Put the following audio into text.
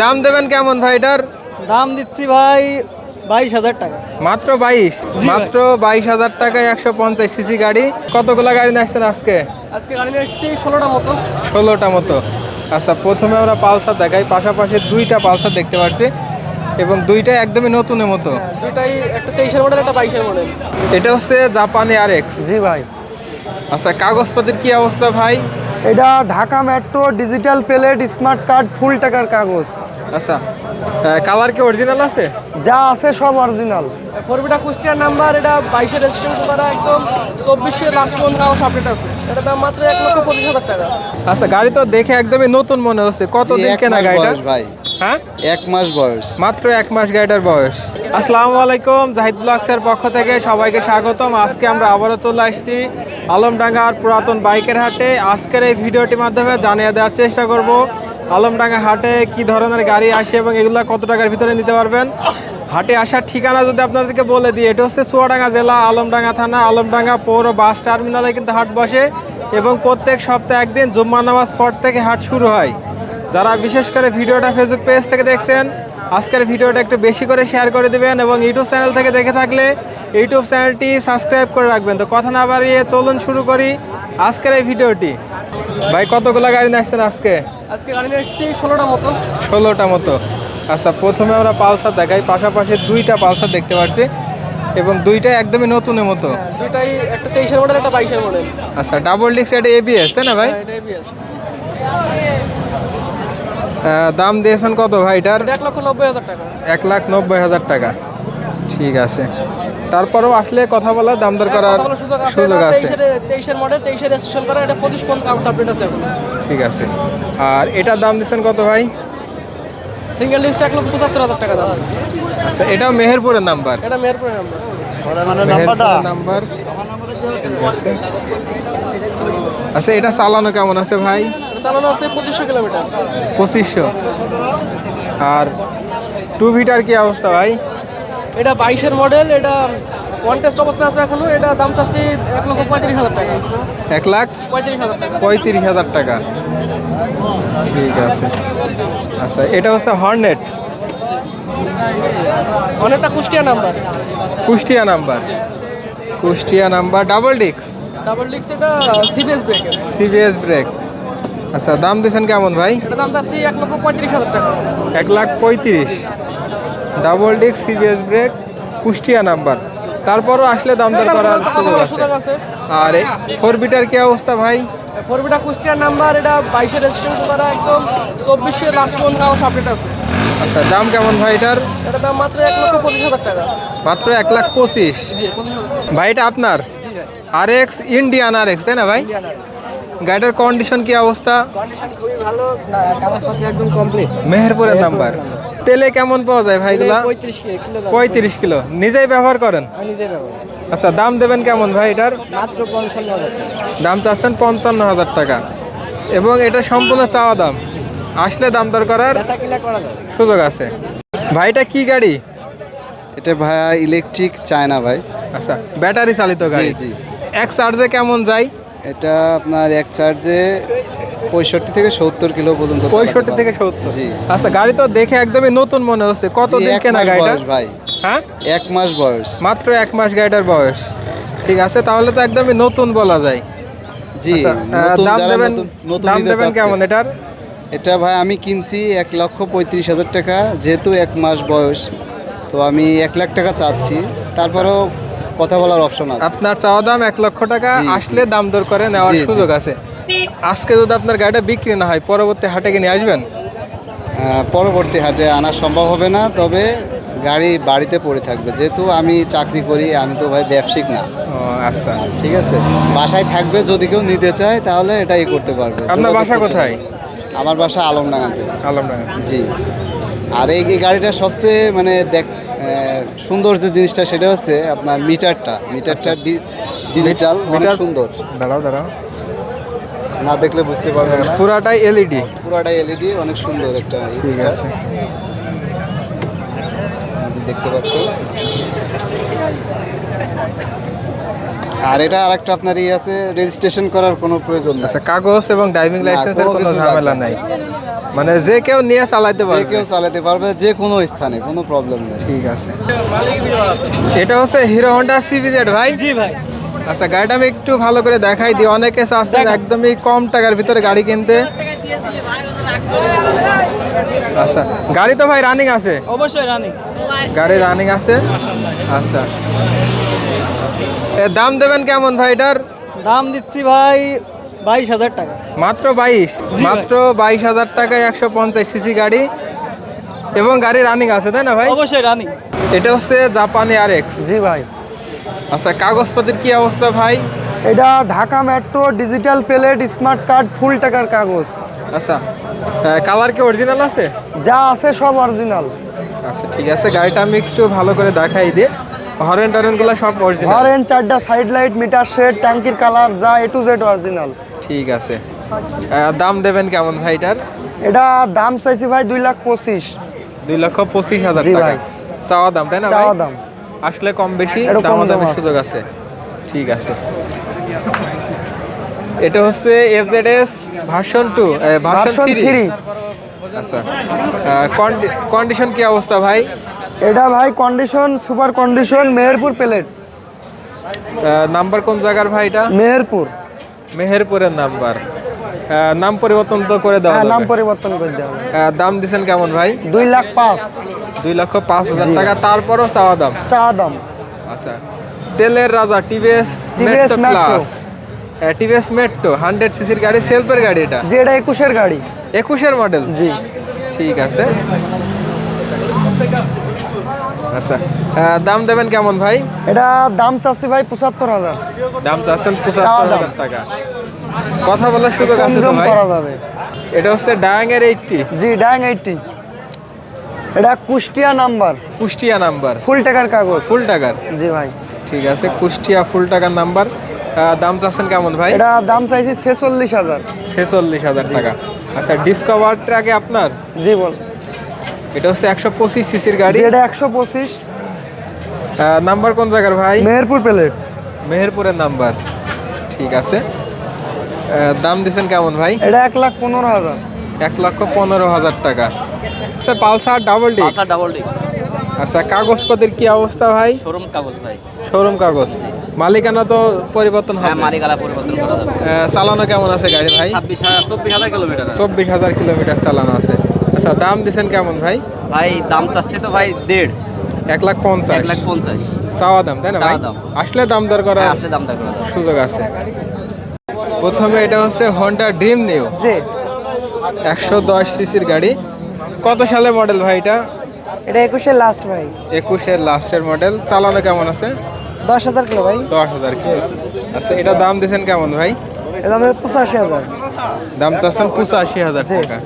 দাম দেবেন কেমন ভাই এটার? দাম দিচ্ছি ভাই 22,000 টাকা। মাত্র 22? মাত্র 22,000 টাকায় 150 সিসি গাড়ি। কতগুলা গাড়ি নিয়ে আসছেন আজকে? আজকে গাড়ি নিয়ে এসেছি 16টা মতো। 16টা মতো। আচ্ছা, প্রথমে আমরা পালসার দেখাই। পাশাপাশি দুইটা পালসার দেখতে পাচ্ছি এবং দুইটা একদমই নতুনের মতো। দুইটাই, একটা 23-এর মডেল, একটা 22-এর মডেল। এটা হচ্ছে জাপানি আরএক্স। জি ভাই। আচ্ছা, কাগজপত্রের কি অবস্থা ভাই? এটা Dhaka metro, digital plate, smart card, ফুল টাকার কাগজ। আচ্ছা, কালার কি অরিজিনাল আছে? যা আছে সব অরিজিনাল। ফোরবিটা কুষ্টিয়ার নাম্বার, এটা 22-এর রেজিস্ট্রেশন করা, একদম 24-এর লাস্ট পর্যন্ত কাগজ আপডেট আছে। এটা দাম মাত্র 1,25,000 টাকা। আচ্ছা, গাড়ি তো দেখে একদমই নতুন মনে হচ্ছে। কতদিন কেনা গাড়িটা ভাই? হ্যাঁ, 1 মাস বয়স। মাত্র 1 মাস গাড়িটার বয়স। আসসালামু আলাইকুম, জাহিদ ব্লগসের পক্ষ থেকে সবাইকে স্বাগতম। আজকে আমরা আবারও চলে আসছি আলমডাঙ্গার পুরাতন বাইকের হাটে। আজকের এই ভিডিওটির মাধ্যমে জানিয়ে দেওয়ার চেষ্টা করব আলমডাঙ্গা হাটে কি ধরনের গাড়ি আসে এবং এগুলো কত টাকার ভিতরে নিতে পারবেন। হাটে আসার ঠিকানা যদি আপনাদেরকে বলে দিই, এটা হচ্ছে চুয়াডাঙ্গা জেলা, আলমডাঙ্গা থানা, আলমডাঙ্গা পৌর বাস টার্মিনালে কিন্তু হাট বসে এবং প্রত্যেক সপ্তাহে একদিন জুম্মা নামাজ পর থেকে হাট শুরু হয়। যারা বিশেষ করে ভিডিওটা ফেসবুক পেজ থেকে দেখছেন, আজকের ভিডিওটা একটু বেশি করে শেয়ার করে দিবেন এবং ইউটিউব চ্যানেল থেকে দেখে থাকলে ইউটিউব চ্যানেলটি সাবস্ক্রাইব করে রাখবেন। তো কথা না বাড়িয়ে চলুন শুরু করি আজকের এই ভিডিওটি। ভাই, কতগুলো গাড়ি নিয়ে আসছেন আজকে? আজকে গাড়ি নিয়ে এসেছি 16টা মতো। 16টা মতো। আচ্ছা, প্রথমে আমরা পালসার দেখাই। পাশাপাশি দুইটা পালসার দেখতে পাচ্ছি এবং দুইটা একদমই নতুনের মতো। দুইটাই, একটা 23-এর মডেল, একটা 22-এর মডেল। আচ্ছা, ডাবল ডিস্ক, এটা এবিএস তাই না ভাই? এটা ABS। দাম দিয়েছেন কত ভাই এটার? 1,90,000 টাকা। 1,90,000 টাকা। ঠিক আছে, তারপরেও আসলে কথা বলার দাম দর করার সুযোগ আছে। 23-এর মডেল, 23-এর রেজিস্ট্রেশন করা, এটা 25 পর্যন্ত কাগজ আপডেট আছে এখন। ঠিক আছে। আর এটার দাম দিচ্ছেন কত ভাই? সিঙ্গেল লিস্ট 1,75,000 টাকা দাম। আচ্ছা, এটাও মেহেরপুরের নাম্বার? এটা মেহেরপুরের নাম্বার। মেহেরপুরের নাম্বার। আচ্ছা, এটা চালানো কেমন আছে ভাই? এটা চালানো আছে 2500 কিলোমিটার। 2500। আর টু ভিটার কি অবস্থা ভাই? এটা 22-এর মডেল, এটা ওয়ান টেস্ট অবস্থায় আছে এখনো। এটা দাম চাচ্ছি 1,35,000 টাকা। 1,35,000 টাকা। 35,000 টাকা। ঠিক আছে। আচ্ছা, এটা হচ্ছে হর্নেট। অনেকটা Kushtia number. Kushtia number. Kushtia number, double disc. Double disc, এটা সিবিএস ব্রেকের। CBS brake. আচ্ছা, দাম দিচ্ছেন কেমন ভাই? এটা দাম চাচ্ছি 1,35,000 টাকা। 1,35,000। Double disc, CBS brake, Kushtia number. তারপরও আসলে দাম দর করার সুযোগ আছে। আর ফোর বিটার কি অবস্থা ভাই? ফোরবিটা কুষ্টিয়ার নাম্বার, এটা 22-এর রেজিস্ট্রেশন করা, একদম 24-এর লাস্ট পর্যন্ত কাগজ আপডেট আছে। আচ্ছা, দাম কেমন ভাই এটার? এটা দাম মাত্র 1,25,000 টাকা। মাত্র 1,25,000? জি, 25,000। ভাই, এটা আপনার আরএক্স, ইন্ডিয়ান আরএক্স তাই না ভাই? গাড়িটার কন্ডিশন কি অবস্থা? কন্ডিশন খুবই ভালো, কাগজপত্র একদম কমপ্লিট। মেহেরপুরের নাম্বার। তেলে কেমন পাওয়া যায় ভাইগুলা? 35 কিলো। 35 কিলো। নিজেই ব্যবহার করেন? আমি নিজেই ব্যবহার। আচ্ছা, দাম দেবেন কেমন ভাই এটার? মাত্র 55,000 টাকা। দাম চাচ্ছেন 55,000 টাকা এবং এটা সম্পূর্ণ চাওয়া দাম। আসলে দাম দর করার বেচা কিনা করা যাবে। সুযোগ আছে। ভাইটা কি গাড়ি? এটা ভাই ইলেকট্রিক চায়না ভাই। আচ্ছা, ব্যাটারি চালিত গাড়ি। জি। এক চার্জে কেমন যায়? এটা আপনার এক চার্জে 65 থেকে 70 কিলো পর্যন্ত চালাতে 65 থেকে পারবে। 70। জি। আচ্ছা, গাড়ি তো দেখে একদমই নতুন মনে হচ্ছে। কতদিন এক কেনা মাস গাড়িটা বয়স ভাই। হ্যাঁ, 1 মাস বয়স। মাত্র 1 মাস গাড়িটার বয়স। ঠিক আছে, তাহলে তো একদমই নতুন বলা যায়। জি। আচ্ছা, নতুন দাম যারা দেবেন নতুন দাম নিতে দেবেন চাচ্ছে। কেমন এটার? এটা ভাই আমি কিনছি 1,35,000 টাকা, যেহেতু 1 মাস বয়স, তো আমি 1 লাখ টাকা চাচ্ছি। তারপরেও কথা বলার অপশন আছে। আপনার চাওয়া দাম 1 লক্ষ টাকা। জি, জি। আসলে দাম দর করে নেওয়ার জি, জি। সুযোগ আছে। আজকে যদি আপনার গাড়িটা বিক্রি না হয়, পরবর্তী হাটে কি নিয়ে আসবেন? পরবর্তী হাটে আনা সম্ভব হবে না, তবে গাড়ি বাড়িতে পড়ে থাকবে। যেহেতু আমি চাকরি করি, আমি তো ভাই ব্যবসায়িক না। ও আচ্ছা। ঠিক আছে, বাসায় থাকবে, যদি কেউ নিতে চায় তাহলে এটাই করতে পারবে। আপনার যোগাযোগ বাসা করতে কোথায়? পারবে। আমার বাসা আলমডাঙ্গাতে। আলমডাঙ্গা। জি। আর এই গাড়িটা সবচেয়ে মানে সুন্দর যে জিনিসটা, সেটা হচ্ছে আপনার মিটারটা ডিজিটাল, অনেক সুন্দর। দাঁড়াও। না দেখলে বুঝতে পারবেন না। পুরাটাই এলইডি। পুরাটাই এলইডি, অনেক সুন্দর একটা ঠিক মিটার। আছে। যে দেখতে পাচ্ছেন। আর এটা আরেকটা আপনার আছে, রেজিস্ট্রেশন করার কোনো প্রয়োজন নেই। আচ্ছা, কাগজ এবং ড্রাইভিং লাইসেন্সের কোনো কোনো কিছু ঝামেলা লাগবে না। নাই। মানে যে কেউ নিয়ে চালাতে যে পারবে। কেউ চালাতে পারবে যে কোনো স্থানে, কোনো প্রবলেম নেই। ঠিক আছে। এটা হচ্ছে হিরো হন্ডা সিবিজেড ভাই। জি ভাই। আচ্ছা, গাড়িটা আমি একটু ভালো করে দেখাই দিই। অনেকে চাচ্ছেন একদমই কম টাকার ভিতরে গাড়ি কিনতে। আচ্ছা, গাড়ি তো ভাই রানিং আছে? অবশ্যই রানি। গাড়ি রানিং আছে। আচ্ছা, এর দাম দেবেন কেমন ভাই এটার? দাম দিচ্ছি ভাই 22,000 টাকা। মাত্র 22? জি ভাই। মাত্র 22,000 টাকায় 150 সিসি গাড়ি এবং গাড়ি রানিং আছে, তাই না ভাই? অবশ্যই রানি। এটা হচ্ছে জাপানি RX। জি ভাই। আচ্ছা, কাগজপত্রের কি অবস্থা ভাই? এটা Dhaka metro digital plate smart card ফুল টাকার কাগজ। আচ্ছা, কালার কি অরিজিনাল আছে? যা আছে সব অরিজিনাল। আচ্ছা, ঠিক আছে। গাড়িটা আমি একটু ভালো করে দেখাই দিই। হরেন টরেনগুলো সব অরিজিনাল? হরেন, চারটা সাইড লাইট, মিটার শেড, ট্যাঙ্কির কালার যা A to Z অরিজিনাল। ঠিক আছে। দাম দেবেন কেমন ভাই এটার? এটা দাম চাইছি ভাই 2,25,000। 2,25,000 জি টাকা ভাই। চাওয়া দাম, তাই না ভাই? চাওয়া দাম। আসলে কম বেশি একটু কম দামাদামি দাম আছে। সুযোগ আছে। ঠিক আছে। এটা হচ্ছে FZS ভার্সন 2, ভার্সন 3। আচ্ছা, কন্ডিশন কি অবস্থা ভাই? এটা ভাই condition super condition, Meherpur plate. Number কোন জায়গার ভাই এটা? মেহেরপুর। মেহেরপুরের নাম্বার। নাম পরিবর্তন তো করে দেওয়া হ্যাঁ, নাম যাবে। পরিবর্তন করে দেওয়া হবে। দাম দিচ্ছেন কেমন ভাই? 2,05,000 2,05,000 জি। টাকা, তারপরও চাওয়া দাম। চা দাম। আচ্ছা, তেলের রাজা TVS metro metro. Plus. TVS metro 100 সিসির গাড়ি, সেলফের গাড়ি এটা? যে এটা 21-এর গাড়ি। 21-এর মডেল? জি। ঠিক আছে। আচ্ছা, দাম দেবেন কেমন ভাই? এটা দাম চাচ্ছি ভাই 75,000। দাম চাচ্ছেন চাওয়া দাম। 75,000 টাকা। কথা বলার সুযোগ কম আছে তো জম ভাই? করা যাবে। এটা হচ্ছে ডায়াঙের 80। জি, ডাং 80। এটা কুষ্টিয়া নাম্বার, কুষ্টিয়া নাম্বার, ফুল টাকার কাগজ। ফুল টাকার? জি ভাই। ঠিক আছে, কুষ্টিয়া ফুল টাকার নাম্বার। দাম চাচ্ছেন কেমন ভাই? এটা দাম চাইছি 46,000। 46,000 টাকা। আচ্ছা, ডিসকভার ট্রাকে আপনার? জি বল। এটা হচ্ছে 125 সিসির গাড়ি। জি, এটা 125। নাম্বার কোন জায়গার ভাই? মেহেরপুর প্লেট। মেহেরপুরের নাম্বার। ঠিক আছে। দাম দিচ্ছেন কেমন ভাই? এটা 1,15,000। 1,15,000 টাকা। আচ্ছা, Pulsar double disc. Pulsar double disc আচ্ছা, কাগজপত্রের কি অবস্থা ভাই? শোরুম কাগজ ভাই। শোরুম কাগজ। মালিকানা তো পরিবর্তন হ্যাঁ, হবে? মালিকানা পরিবর্তন করা যাবে। চালানো কেমন আছে গাড়ি ভাই? 24,000 কিলোমিটার আছে। 24,000 কিলোমিটার চালানো আছে। আচ্ছা, দাম দিচ্ছেন কেমন ভাই? ভাই দাম চাচ্ছি তো ভাই 1.5 1,50,000 1,50,000 চাওয়া দাম, তাই না ভাই? চাওয়া দাম। আসলে দাম দর করার হ্যাঁ, আপনি দাম দর করা যাবে। সুযোগ আছে। প্রথমে এটা হচ্ছে হন্ডা ড্রিম নিউ, জি। 110 সিসির গাড়ি। কত সালে মডেল ভাই এটা? এটা 21-এর লাস্ট ভাই। 21-এর লাস্টের মডেল। চালানো কেমন আছে? 10,000 কিলো ভাই। 10,000 কিলো। আচ্ছা, এটা দাম দিয়েছেন কেমন ভাই? এটা দাম 85,000। দাম চাচ্ছেন 85,000 জি। টাকা।